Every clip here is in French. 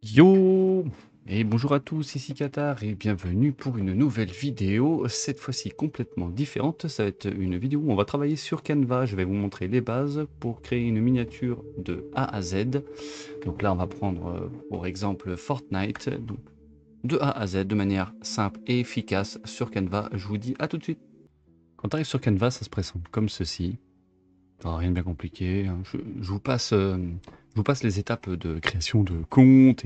Yo! Et bonjour à tous, ici Qatar et bienvenue pour une nouvelle vidéo, cette fois-ci complètement différente. Ça va être une vidéo où on va travailler sur Canva. Je vais vous montrer les bases pour créer une miniature de A à Z. Donc là, on va prendre pour exemple Fortnite, donc de A à Z de manière simple et efficace sur Canva. Je vous dis à tout de suite. Quand tu arrives sur Canva, ça se présente comme ceci. Rien de bien compliqué, hein. Je vous passe les étapes de création de compte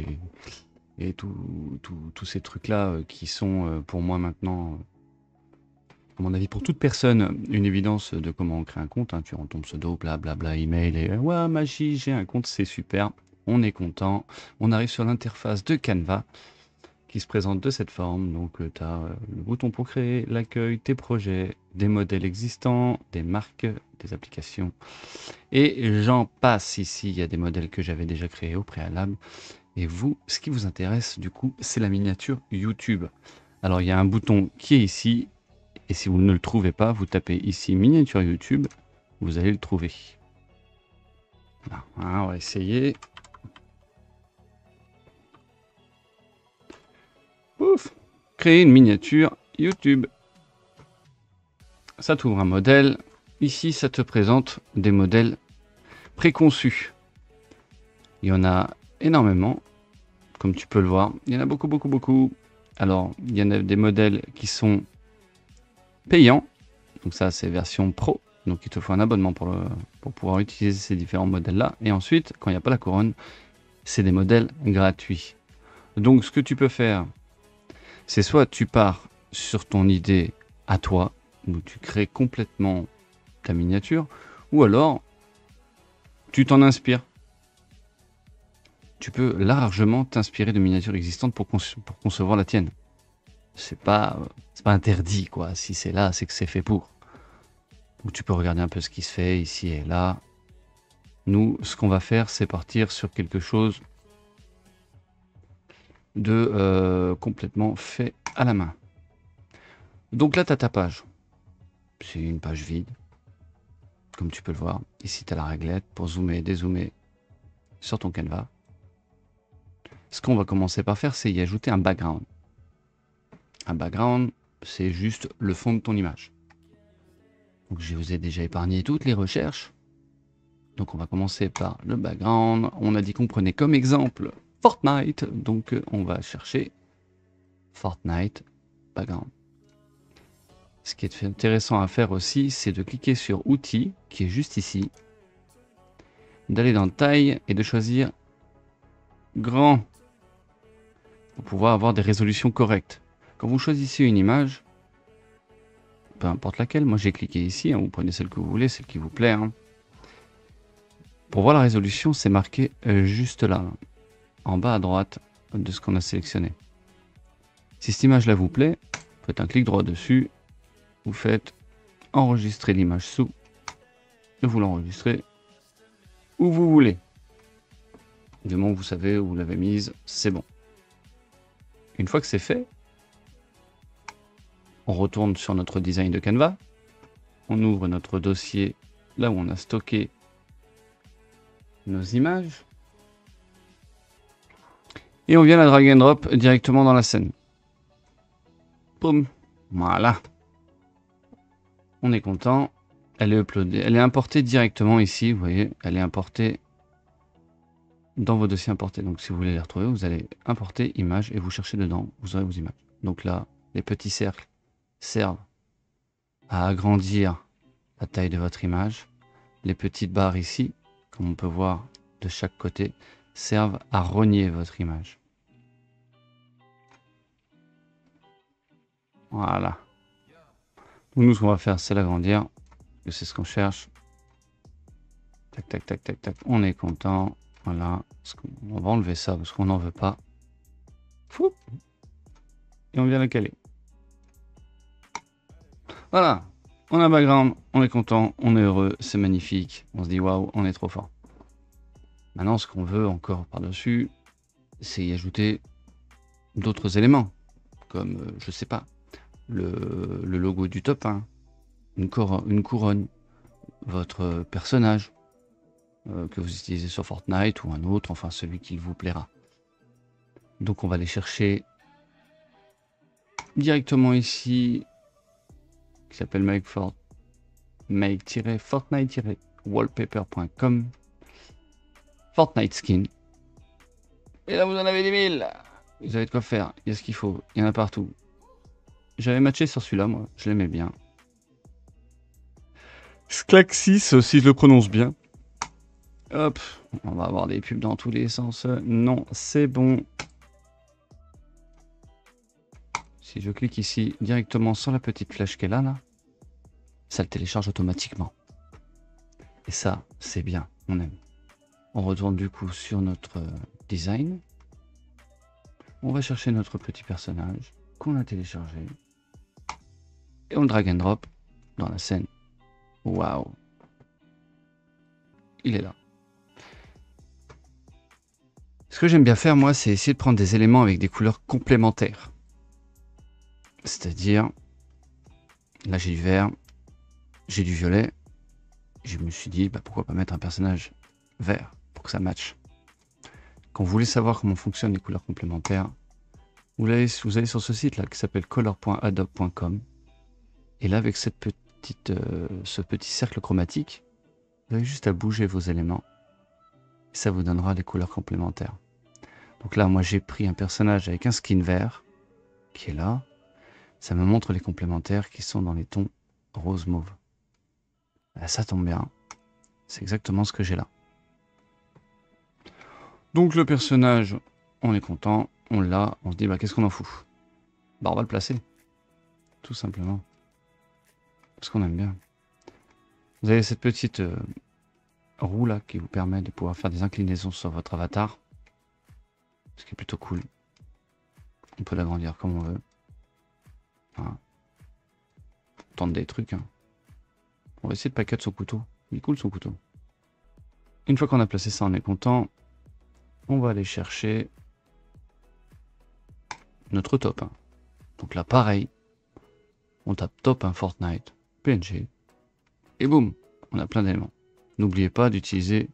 et tous ces trucs-là qui sont pour moi maintenant, à mon avis, pour toute personne, une évidence de comment on crée un compte, hein. Tu rentres ton pseudo, blablabla, email, et ouais, magie, j'ai un compte, c'est super, on est content. On arrive sur l'interface de Canva qui se présente de cette forme. Donc, tu as le bouton pour créer, l'accueil, tes projets, des modèles existants, des marques, des applications. Et j'en passe ici, il y a des modèles que j'avais déjà créés au préalable. Et vous, ce qui vous intéresse, du coup, c'est la miniature YouTube. Alors, il y a un bouton qui est ici, et si vous ne le trouvez pas, vous tapez ici miniature YouTube, vous allez le trouver. Voilà, on va essayer. Ouf! Créer une miniature YouTube. Ça t'ouvre un modèle. Ici, ça te présente des modèles préconçus. Il y en a énormément, comme tu peux le voir. Il y en a beaucoup, beaucoup, beaucoup. Alors, il y en a des modèles qui sont payants. Donc ça, c'est version pro. Donc il te faut un abonnement pour pouvoir utiliser ces différents modèles-là. Et ensuite, quand il n'y a pas la couronne, c'est des modèles gratuits. Donc ce que tu peux faire, c'est soit tu pars sur ton idée à toi, où tu crées complètement ta miniature, ou alors tu t'en inspires. Tu peux largement t'inspirer de miniatures existantes pour concevoir la tienne. C'est pas interdit, quoi. Si c'est là, c'est que c'est fait pour. Donc tu peux regarder un peu ce qui se fait ici et là. Nous, ce qu'on va faire, c'est partir sur quelque chose de complètement fait à la main. Donc là, tu as ta page. C'est une page vide, comme tu peux le voir. Ici, tu as la réglette pour zoomer et dézoomer sur ton Canva. Ce qu'on va commencer par faire, c'est y ajouter un background. Un background, c'est juste le fond de ton image. Donc je vous ai déjà épargné toutes les recherches. Donc on va commencer par le background. On a dit qu'on prenait comme exemple Fortnite. Donc on va chercher Fortnite background. Ce qui est intéressant à faire aussi, c'est de cliquer sur Outils, qui est juste ici, d'aller dans Taille et de choisir Grand, pour pouvoir avoir des résolutions correctes. Quand vous choisissez une image, peu importe laquelle, moi j'ai cliqué ici, hein, vous prenez celle que vous voulez, celle qui vous plaît. Hein. Pour voir la résolution, c'est marqué juste là, en bas à droite de ce qu'on a sélectionné. Si cette image-là vous plaît, vous faites un clic droit dessus, vous faites enregistrer l'image sous, et vous l'enregistrez où vous voulez. Du moment que vous savez où vous l'avez mise, c'est bon. Une fois que c'est fait, on retourne sur notre design de Canva, on ouvre notre dossier là où on a stocké nos images, et on vient la drag and drop directement dans la scène. Boum, voilà. On est content, elle est uploadée, elle est importée directement ici, vous voyez, elle est importée dans vos dossiers importés. Donc si vous voulez les retrouver, vous allez importer images et vous cherchez dedans, vous aurez vos images. Donc là, les petits cercles servent à agrandir la taille de votre image. Les petites barres ici, comme on peut voir de chaque côté, servent à rogner votre image. Voilà. Donc nous, ce qu'on va faire, c'est l'agrandir. C'est ce qu'on cherche. Tac, tac, tac, tac, tac. On est content. Voilà. On va enlever ça parce qu'on n'en veut pas. Fou. Et on vient la caler. Voilà. On a un background. On est content. On est heureux. C'est magnifique. On se dit waouh, on est trop fort. Maintenant, ce qu'on veut encore par-dessus, c'est y ajouter d'autres éléments. Comme, je sais pas, le logo du top 1, une couronne, votre personnage que vous utilisez sur Fortnite ou un autre, enfin celui qui vous plaira. Donc on va les chercher directement ici, qui s'appelle make-fortnite-wallpaper.com, Fortnite Skin. Et là vous en avez des 1000. Vous avez de quoi faire, il y a ce qu'il faut, il y en a partout. J'avais matché sur celui-là, moi, je l'aimais bien. Sclaxis, si je le prononce bien. Hop, on va avoir des pubs dans tous les sens. Non, c'est bon. Si je clique ici directement sur la petite flèche qu'elle a là, ça le télécharge automatiquement. Et ça, c'est bien, on aime. On retourne du coup sur notre design. On va chercher notre petit personnage qu'on a téléchargé. Et on le drag and drop dans la scène. Waouh! Il est là. Ce que j'aime bien faire, moi, c'est essayer de prendre des éléments avec des couleurs complémentaires. C'est-à-dire, là j'ai du vert, j'ai du violet. Je me suis dit, bah, pourquoi pas mettre un personnage vert pour que ça matche. Quand vous voulez savoir comment fonctionnent les couleurs complémentaires, vous allez sur ce site là qui s'appelle color.adobe.com. Et là, avec ce petit cercle chromatique, vous avez juste à bouger vos éléments. Et ça vous donnera les couleurs complémentaires. Donc là, moi j'ai pris un personnage avec un skin vert qui est là. Ça me montre les complémentaires qui sont dans les tons rose mauve. Là, ça tombe bien. C'est exactement ce que j'ai là. Donc le personnage, on est content, on l'a, on se dit bah qu'est-ce qu'on en fout? Bah on va le placer. Tout simplement. Parce qu'on aime bien. Vous avez cette petite roue là qui vous permet de pouvoir faire des inclinaisons sur votre avatar. Ce qui est plutôt cool. On peut l'agrandir comme on veut. Voilà. On tente des trucs. Hein. On va essayer de pas cut son couteau. Il est cool son couteau. Une fois qu'on a placé ça, on est content. On va aller chercher notre top 1. Donc là, pareil. On tape top 1 Fortnite, PNG. Et boum, on a plein d'éléments. N'oubliez pas d'utiliser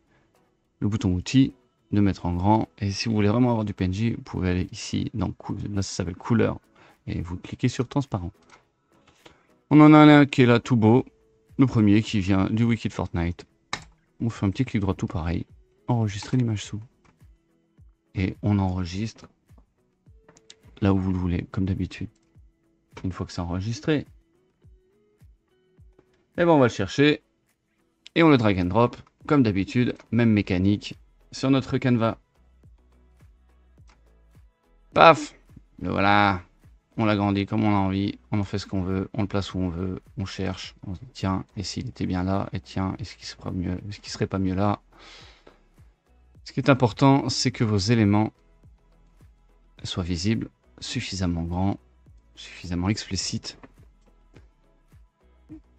le bouton outils, de mettre en grand. Et si vous voulez vraiment avoir du PNG, vous pouvez aller ici, dans là ça s'appelle couleur. Et vous cliquez sur transparent. On en a un qui est là tout beau. Le premier qui vient du wiki de Fortnite. On fait un petit clic droit tout pareil. Enregistrer l'image sous. Et on enregistre là où vous le voulez, comme d'habitude. Une fois que c'est enregistré, et ben on va le chercher. Et on le drag and drop, comme d'habitude, même mécanique, sur notre canevas. Paf! Le voilà. On l'agrandit comme on a envie, on en fait ce qu'on veut, on le place où on veut, on cherche, on se dit tiens, et s'il était bien là, et tiens, est-ce qu'il serait pas mieux là? Ce qui est important, c'est que vos éléments soient visibles, suffisamment grands, suffisamment explicites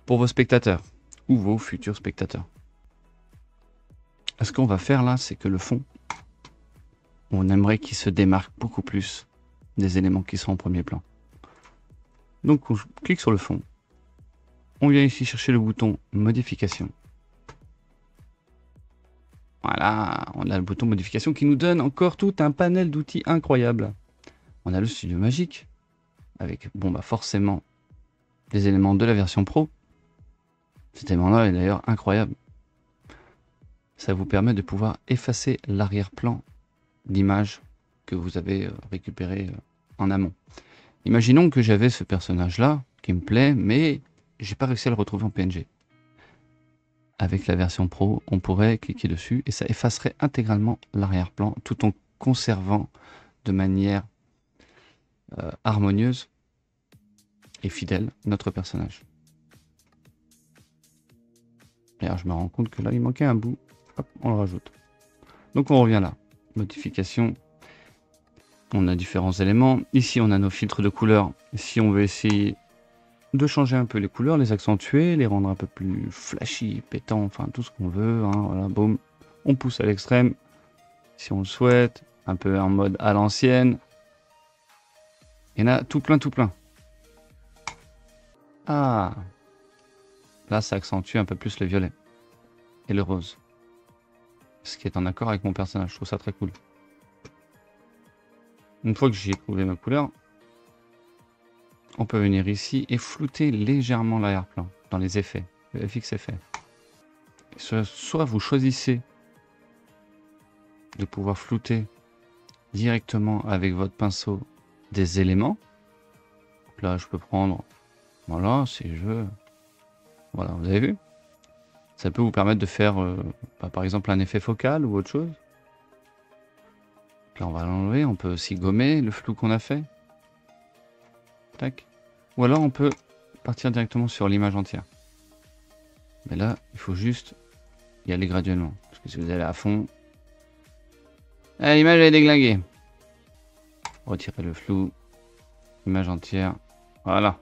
pour vos spectateurs ou vos futurs spectateurs. Ce qu'on va faire là, c'est que le fond, on aimerait qu'il se démarque beaucoup plus des éléments qui sont en premier plan. Donc on clique sur le fond, on vient ici chercher le bouton modification. Voilà, on a le bouton modification qui nous donne encore tout un panel d'outils incroyables. On a le studio magique, avec bon bah forcément les éléments de la version pro. Cet élément-là est d'ailleurs incroyable. Ça vous permet de pouvoir effacer l'arrière-plan d'image que vous avez récupéré en amont. Imaginons que j'avais ce personnage-là qui me plaît, mais j'ai pas réussi à le retrouver en PNG. Avec la version pro, on pourrait cliquer dessus et ça effacerait intégralement l'arrière-plan tout en conservant de manière harmonieuse et fidèle notre personnage. D'ailleurs, je me rends compte que là, il manquait un bout. Hop, on le rajoute. Donc on revient là. Modification. On a différents éléments. Ici, on a nos filtres de couleurs. Si on veut essayer de changer un peu les couleurs, les accentuer, les rendre un peu plus flashy, pétants, enfin tout ce qu'on veut. Hein, voilà, boum. On pousse à l'extrême. Si on le souhaite. Un peu en mode à l'ancienne. Il y en a tout plein, tout plein. Ah. Là, ça accentue un peu plus le violet. Et le rose. Ce qui est en accord avec mon personnage. Je trouve ça très cool. Une fois que j'ai trouvé ma couleur, on peut venir ici et flouter légèrement l'arrière-plan dans les effets, le FX effet. Soit vous choisissez de pouvoir flouter directement avec votre pinceau des éléments. Là, je peux prendre, voilà, si je veux. Voilà, vous avez vu? Ça peut vous permettre de faire, par exemple, un effet focal ou autre chose. Là, on va l'enlever. On peut aussi gommer le flou qu'on a fait. Tac. Ou alors, on peut partir directement sur l'image entière. Mais là, il faut juste y aller graduellement. Parce que si vous allez à fond... Ah, l'image est déglinguée. Retirez le flou. Image entière. Voilà.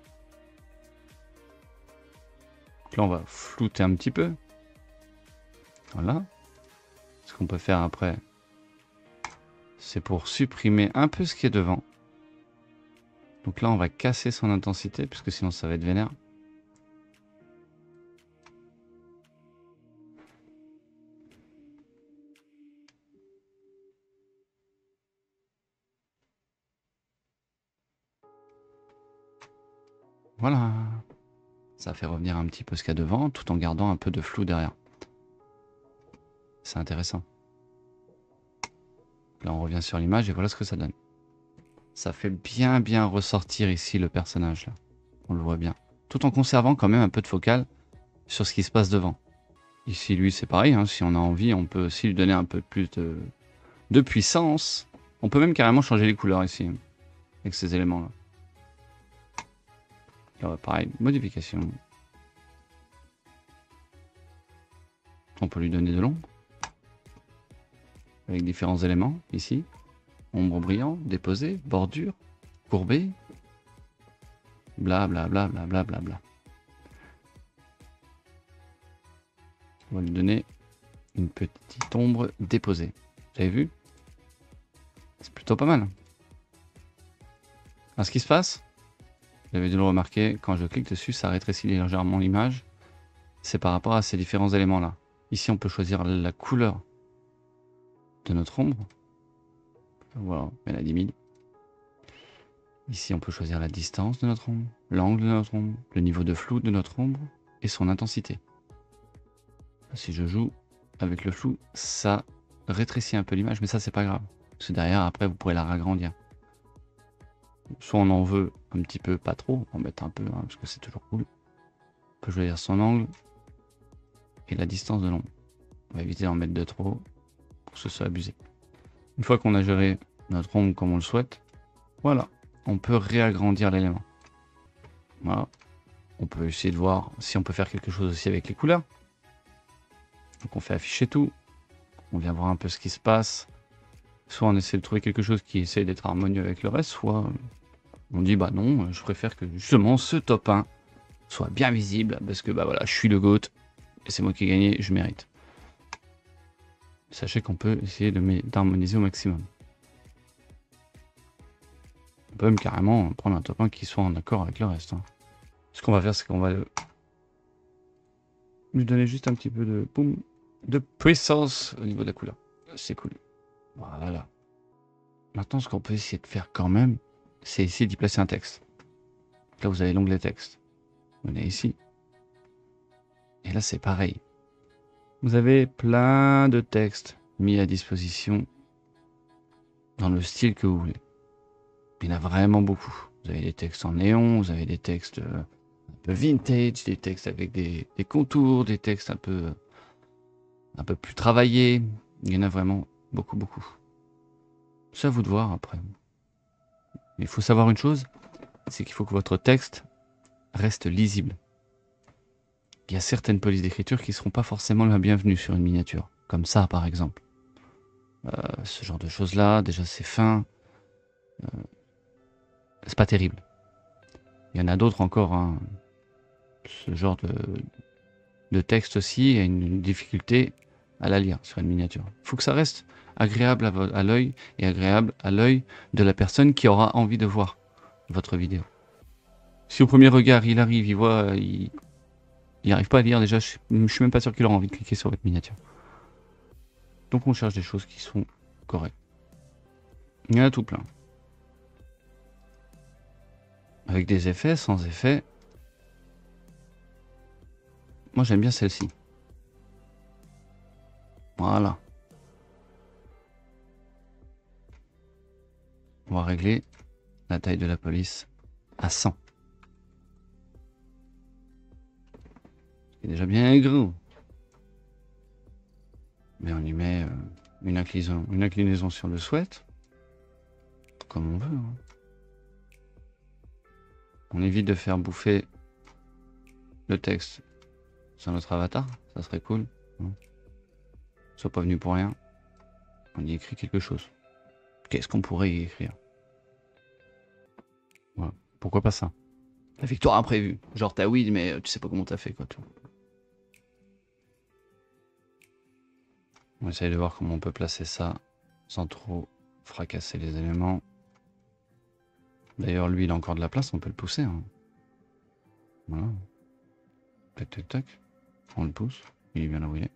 Donc là, on va flouter un petit peu. Voilà. Ce qu'on peut faire après, c'est pour supprimer un peu ce qui est devant. Donc là, on va casser son intensité, puisque sinon ça va être vénère. Voilà. Ça fait revenir un petit peu ce qu'il y a devant, tout en gardant un peu de flou derrière. C'est intéressant. Là, on revient sur l'image et voilà ce que ça donne. Ça fait bien ressortir ici le personnage, là. On le voit bien. Tout en conservant quand même un peu de focal sur ce qui se passe devant. Ici, lui, c'est pareil. Hein. Si on a envie, on peut aussi lui donner un peu plus de puissance. On peut même carrément changer les couleurs ici, avec ces éléments-là. Là, pareil, modification. On peut lui donner de l'ombre. Avec différents éléments, ici. Ombre brillant, déposé, bordure, courbée. Bla bla bla bla bla bla bla. On va lui donner une petite ombre déposée. Vous avez vu? C'est plutôt pas mal. Alors, ce qui se passe, vous avez dû le remarquer, quand je clique dessus, ça rétrécit légèrement l'image. C'est par rapport à ces différents éléments-là. Ici, on peut choisir la couleur de notre ombre. Voilà, on met la 10 000. Ici, on peut choisir la distance de notre ombre, l'angle de notre ombre, le niveau de flou de notre ombre et son intensité. Si je joue avec le flou, ça rétrécit un peu l'image, mais ça, c'est pas grave. Parce que derrière, après, vous pourrez la ragrandir. Soit on en veut un petit peu, pas trop, on va mettre un peu, hein, parce que c'est toujours cool. On peut choisir son angle et la distance de l'ombre. On va éviter d'en mettre de trop pour que ce soit abusé. Une fois qu'on a géré notre ombre comme on le souhaite, voilà, on peut réagrandir l'élément. Voilà. On peut essayer de voir si on peut faire quelque chose aussi avec les couleurs. Donc on fait afficher tout. On vient voir un peu ce qui se passe. Soit on essaie de trouver quelque chose qui essaie d'être harmonieux avec le reste, soit on dit bah non, je préfère que justement ce top 1 soit bien visible parce que bah voilà, je suis le GOAT et c'est moi qui ai gagné, je mérite. Sachez qu'on peut essayer d'harmoniser au maximum. On peut même carrément prendre un top 1 qui soit en accord avec le reste. Hein. Ce qu'on va faire, c'est qu'on va lui donner juste un petit peu de boum, de puissance au niveau de la couleur. C'est cool. Voilà. Maintenant, ce qu'on peut essayer de faire quand même, c'est essayer d'y placer un texte. Là, vous avez l'onglet texte. On est ici. Et là, c'est pareil. Vous avez plein de textes mis à disposition dans le style que vous voulez. Il y en a vraiment beaucoup. Vous avez des textes en néon, vous avez des textes un peu vintage, des textes avec des contours, des textes un peu plus travaillés. Il y en a vraiment beaucoup. C'est à vous de voir après. Mais il faut savoir une chose, c'est qu'il faut que votre texte reste lisible. Il y a certaines polices d'écriture qui ne seront pas forcément la bienvenue sur une miniature. Comme ça, par exemple. Ce genre de choses-là, déjà c'est fin. C'est pas terrible. Il y en a d'autres encore. Hein. Ce genre de texte aussi a une difficulté à la lire sur une miniature. Il faut que ça reste agréable à l'œil et agréable à l'œil de la personne qui aura envie de voir votre vidéo. Si au premier regard il arrive, il voit, il n'arrive pas à lire, déjà je suis même pas sûr qu'il aura envie de cliquer sur votre miniature. Donc on cherche des choses qui sont correctes. Il y en a tout plein. avec des effets, sans effet. Moi j'aime bien celle-ci. Voilà. On va régler la taille de la police à 100. C'est déjà bien gros. Mais on y met une inclinaison sur le sweat. Comme on veut. Hein. On évite de faire bouffer le texte sur notre avatar. Ça serait cool. Hein. Soit pas venu pour rien. On y écrit quelque chose. Qu'est-ce qu'on pourrait y écrire? Voilà. Pourquoi pas ça? La victoire imprévue. Genre t'as weed mais tu sais pas comment t'as fait quoi. Tout. On essaye de voir comment on peut placer ça sans trop fracasser les éléments. D'ailleurs lui il a encore de la place, on peut le pousser. Hein. Voilà. Tac tac tac. On le pousse. Il est bien là où il est.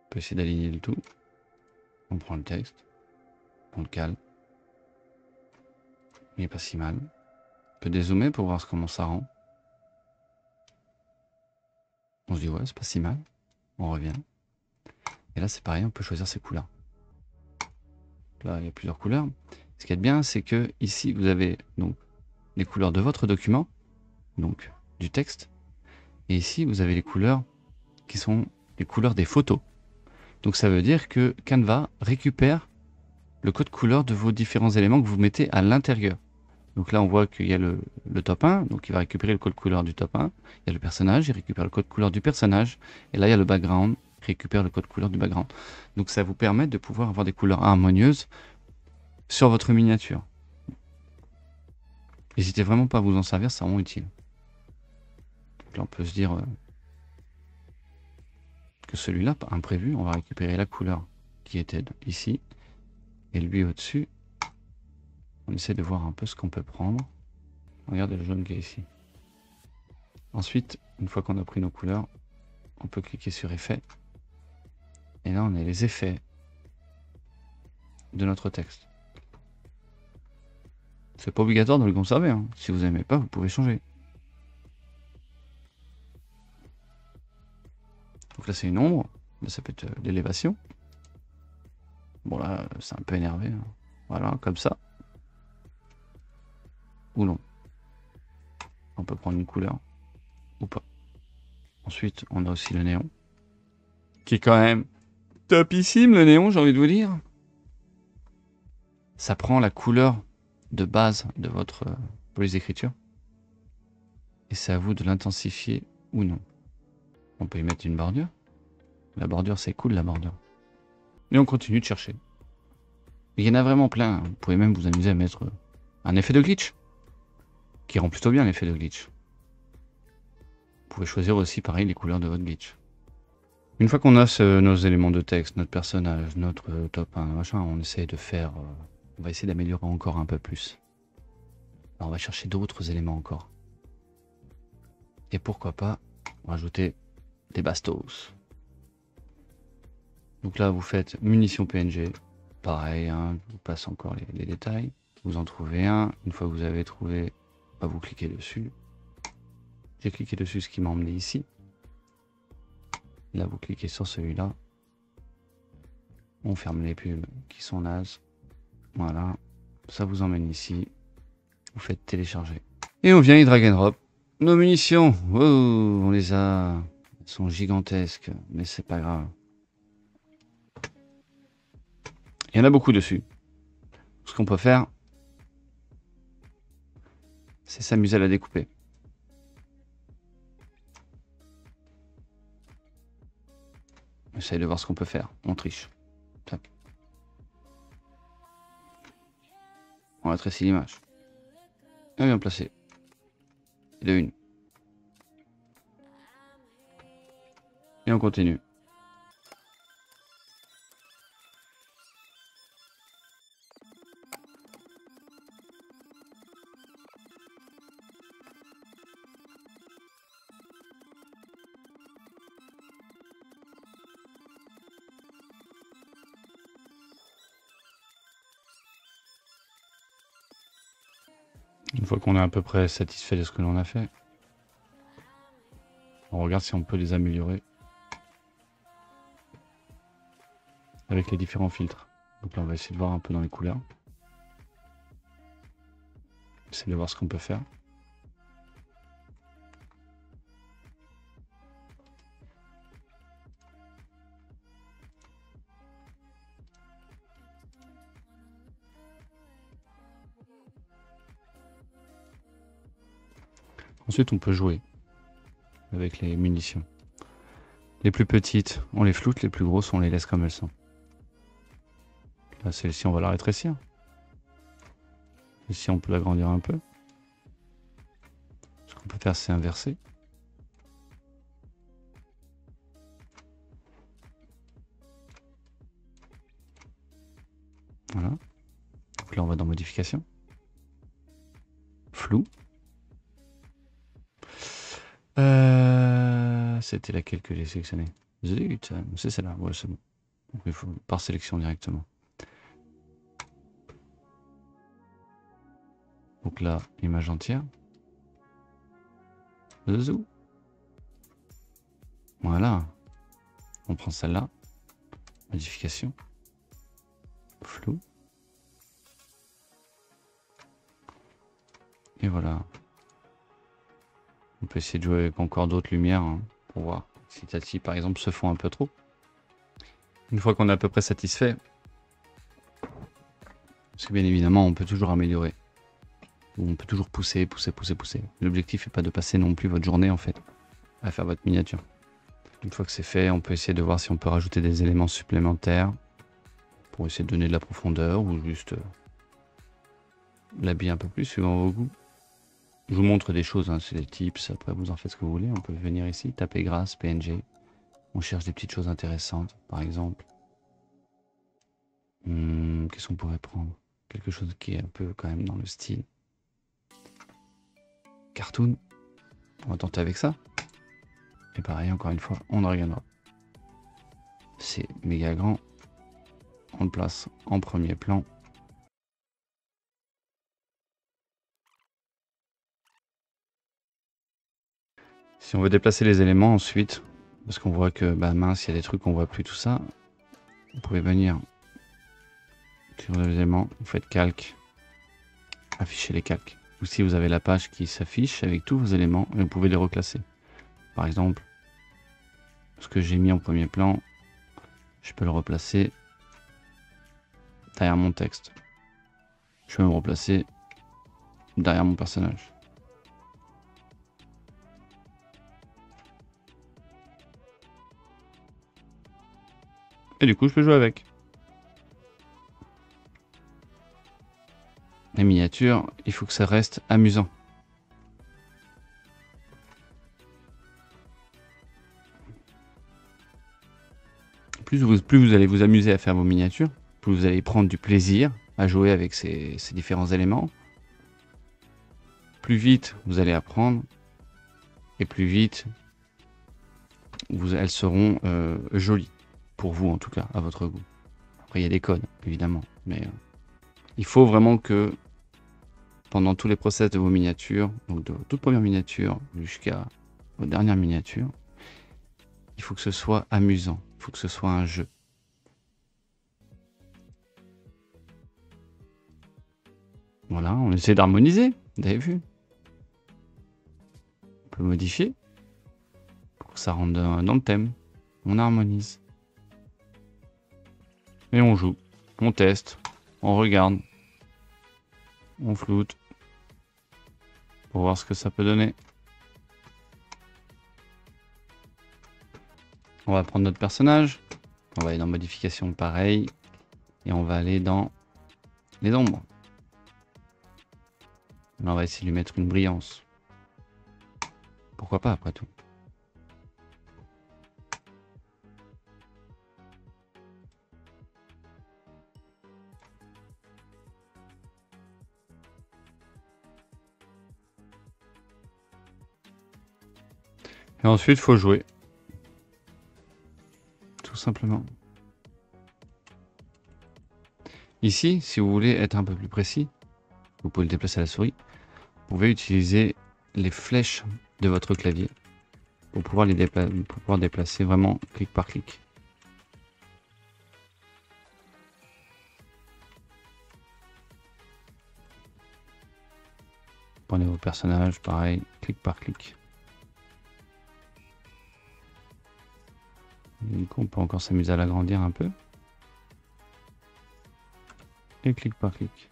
On peut essayer d'aligner le tout. On prend le texte. On le cale. Il est pas si mal. On peut dézoomer pour voir comment ça rend. On se dit ouais c'est pas si mal. On revient. Et là c'est pareil, on peut choisir ses couleurs. Là il y a plusieurs couleurs. Ce qui est bien c'est que ici vous avez donc les couleurs de votre document, donc du texte. Et ici vous avez les couleurs qui sont les couleurs des photos. Donc ça veut dire que Canva récupère le code couleur de vos différents éléments que vous mettez à l'intérieur. Donc là on voit qu'il y a le top 1, donc il va récupérer le code couleur du top 1. Il y a le personnage, il récupère le code couleur du personnage. Et là il y a le background, il récupère le code couleur du background. Donc ça vous permet de pouvoir avoir des couleurs harmonieuses sur votre miniature. N'hésitez vraiment pas à vous en servir, c'est vraiment utile. Donc là on peut se dire que celui-là, imprévu, on va récupérer la couleur qui était ici. Et lui au-dessus, on essaie de voir un peu ce qu'on peut prendre. Regardez le jaune qui est ici. Ensuite, une fois qu'on a pris nos couleurs, on peut cliquer sur effet. Et là, on a les effets de notre texte. C'est pas obligatoire de le conserver. Hein. Si vous n'aimez pas, vous pouvez changer. Donc là, c'est une ombre. Là, ça peut être l'élévation. Bon, là, c'est un peu énervé. Hein. Voilà, comme ça. Ou non. On peut prendre une couleur. Ou pas. Ensuite, on a aussi le néon. Qui est quand même topissime, le néon, j'ai envie de vous dire. Ça prend la couleur de base de votre police d'écriture. Et c'est à vous de l'intensifier ou non. On peut y mettre une bordure. La bordure, c'est cool, la bordure. Et on continue de chercher. Il y en a vraiment plein. Vous pouvez même vous amuser à mettre un effet de glitch. Qui rend plutôt bien l'effet de glitch. Vous pouvez choisir aussi, pareil, les couleurs de votre glitch. Une fois qu'on a nos éléments de texte, notre personnage, notre top 1, machin, on essaie de faire... on va essayer d'améliorer encore un peu plus. Alors on va chercher d'autres éléments encore. Et pourquoi pas rajouter des bastos. Donc là, vous faites munitions PNG. Pareil, hein, je vous passe encore les détails. Vous en trouvez un. Une fois que vous avez trouvé, bah, vous cliquez dessus. J'ai cliqué dessus, ce qui m'a emmené ici. Là, vous cliquez sur celui-là. On ferme les pubs qui sont nazes. Voilà. Ça vous emmène ici. Vous faites télécharger. Et on vient y drag and drop. Nos munitions. Oh, on les a. Elles sont gigantesques. Mais c'est pas grave. Il y en a beaucoup dessus. Ce qu'on peut faire, c'est s'amuser à la découper. On essaye de voir ce qu'on peut faire. On triche. Tac. On rétrécit l'image. Et bien placé. Et de une. Et on continue. Une fois qu'on est à peu près satisfait de ce que l'on a fait, on regarde si on peut les améliorer avec les différents filtres. Donc là, on va essayer de voir un peu dans les couleurs. Essayer de voir ce qu'on peut faire. Ensuite, on peut jouer avec les munitions. Les plus petites, on les floute, les plus grosses, on les laisse comme elles sont. Là, celle-ci, on va la rétrécir. Ici, on peut l'agrandir un peu. Ce qu'on peut faire, c'est inverser. Voilà. Donc là, on va dans modification. Flou. C'était laquelle que j'ai sélectionné? Zut, c'est celle-là. Ouais, c'est bon. Donc, il faut par sélection directement. Donc là, image entière. Zou. Voilà. On prend celle-là. Modification. Flou. Et voilà. On peut essayer de jouer avec encore d'autres lumières hein, pour voir si celles-ci, par exemple, se font un peu trop. Une fois qu'on est à peu près satisfait, parce que bien évidemment, on peut toujours améliorer. On peut toujours pousser. L'objectif n'est pas de passer non plus votre journée, en fait, à faire votre miniature. Une fois que c'est fait, on peut essayer de voir si on peut rajouter des éléments supplémentaires pour essayer de donner de la profondeur ou juste l'habiller un peu plus suivant vos goûts. Je vous montre des choses, hein, c'est des tips, après vous en faites ce que vous voulez. On peut venir ici, taper grâce, PNG. On cherche des petites choses intéressantes, par exemple. Qu'est-ce qu'on pourrait prendre? Quelque chose qui est un peu quand même dans le style cartoon. On va tenter avec ça. Et pareil, encore une fois, on regardera. C'est méga grand. On le place en premier plan. Si on veut déplacer les éléments ensuite, parce qu'on voit que, bah mince, il y a des trucs qu'on voit plus, tout ça, vous pouvez venir sur les éléments, vous faites calque, afficher les calques. Ou si vous avez la page qui s'affiche avec tous vos éléments, et vous pouvez les reclasser. Par exemple, ce que j'ai mis en premier plan, je peux le replacer derrière mon texte. Je peux me replacer derrière mon personnage. Et du coup, je peux jouer avec. Les miniatures, il faut que ça reste amusant. Plus vous allez vous amuser à faire vos miniatures, plus vous allez prendre du plaisir à jouer avec ces différents éléments. Plus vite vous allez apprendre, et plus vite elles seront jolies. Pour vous en tout cas, à votre goût. Après il y a des codes, évidemment. Mais il faut vraiment que pendant tous les process de vos miniatures, donc de votre toute première miniature jusqu'à votre dernière miniature, il faut que ce soit amusant, il faut que ce soit un jeu. Voilà, on essaie d'harmoniser, vous avez vu. On peut modifier pour que ça rentre dans le thème. On harmonise. Et on joue, on teste, on regarde, on floute pour voir ce que ça peut donner. On va prendre notre personnage, on va aller dans modification pareil, et on va aller dans les ombres. Là, on va essayer de lui mettre une brillance. Pourquoi pas après tout. Et ensuite, il faut jouer. Tout simplement. Ici, si vous voulez être un peu plus précis, vous pouvez le déplacer à la souris. vous pouvez utiliser les flèches de votre clavier pour pouvoir déplacer vraiment clic par clic. Prenez vos personnages, pareil, clic par clic. Du coup, on peut encore s'amuser à l'agrandir un peu. Et clic par clic.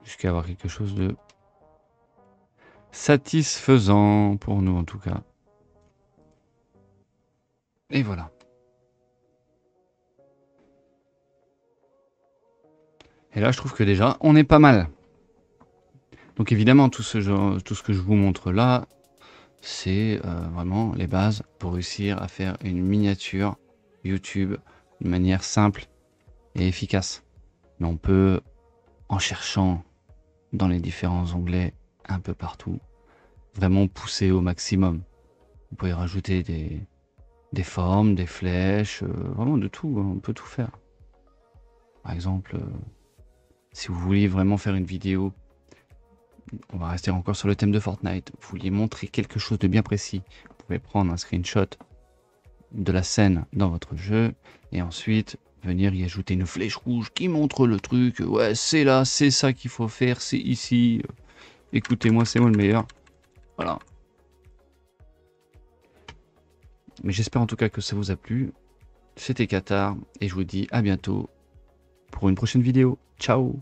Jusqu'à avoir quelque chose de satisfaisant pour nous en tout cas. Et voilà. Et là, je trouve que déjà, on est pas mal. Donc évidemment, tout ce que je vous montre là, c'est vraiment les bases pour réussir à faire une miniature YouTube de manière simple et efficace. Mais on peut, en cherchant dans les différents onglets un peu partout, vraiment pousser au maximum. Vous pouvez rajouter des formes, des flèches, vraiment de tout, hein, on peut tout faire. Par exemple, si vous vouliez vraiment faire une vidéo, on va rester encore sur le thème de Fortnite, vous vouliez montrer quelque chose de bien précis, vous pouvez prendre un screenshot de la scène dans votre jeu et ensuite venir y ajouter une flèche rouge qui montre le truc. Ouais, c'est là, c'est ça qu'il faut faire, c'est ici. Écoutez-moi, c'est moi le meilleur. Voilà. Mais j'espère en tout cas que ça vous a plu. C'était Qatar et je vous dis à bientôt pour une prochaine vidéo. Ciao!